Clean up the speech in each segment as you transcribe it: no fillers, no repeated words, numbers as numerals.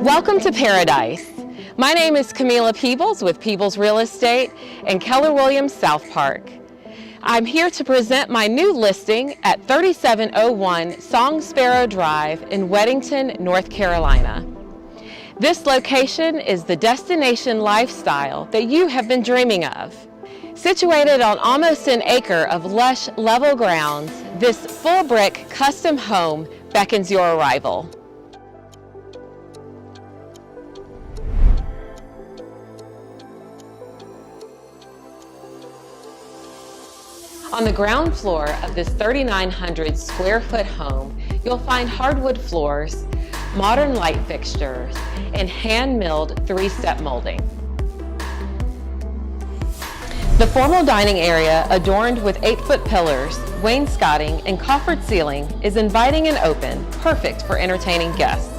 Welcome to Paradise. My name is Camila Peebles with Peebles Real Estate in Keller Williams South Park. I'm here to present my new listing at 3701 Song Sparrow Drive in Weddington, North Carolina. This location is the destination lifestyle that you have been dreaming of. Situated on almost an acre of lush, level grounds, this full brick custom home beckons your arrival. On the ground floor of this 3,900 square foot home, you'll find hardwood floors, modern light fixtures, and hand-milled three-step molding. The formal dining area, adorned with 8-foot pillars, wainscoting, and coffered ceiling, is inviting and open, perfect for entertaining guests.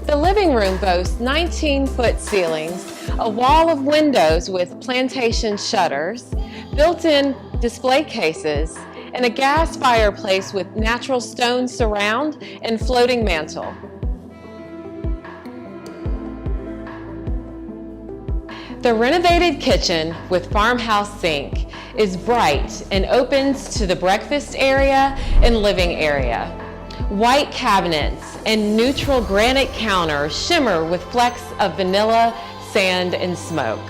The living room boasts 19-foot ceilings, a wall of windows with plantation shutters, built-in display cases, and a gas fireplace with natural stone surround and floating mantle. The renovated kitchen with farmhouse sink is bright and opens to the breakfast area and living area. White cabinets and neutral granite counters shimmer with flecks of vanilla, sand, and smoke.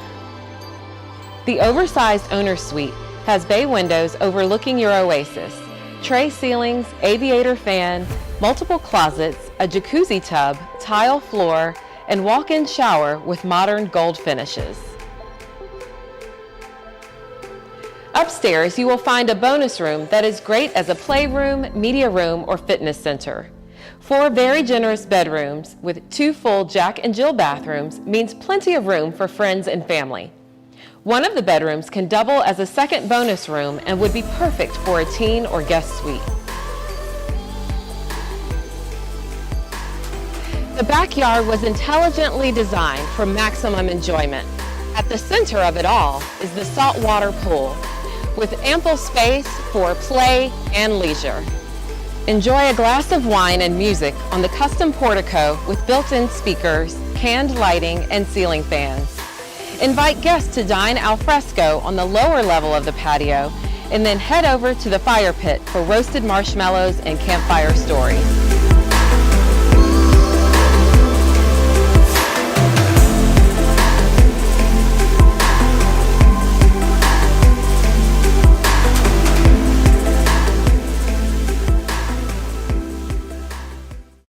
The oversized owner's suite has bay windows overlooking your Oasis, tray ceilings, aviator fan, multiple closets, a jacuzzi tub, tile floor, and walk-in shower with modern gold finishes. Upstairs, you will find a bonus room that is great as a playroom, media room, or fitness center. 4 very generous bedrooms with 2 full Jack and Jill bathrooms means plenty of room for friends and family. One of the bedrooms can double as a second bonus room and would be perfect for a teen or guest suite. The backyard was intelligently designed for maximum enjoyment. At the center of it all is the saltwater pool, with ample space for play and leisure. Enjoy a glass of wine and music on the custom portico with built-in speakers, canned lighting, and ceiling fans. Invite guests to dine al fresco on the lower level of the patio, and then head over to the fire pit for roasted marshmallows and campfire stories.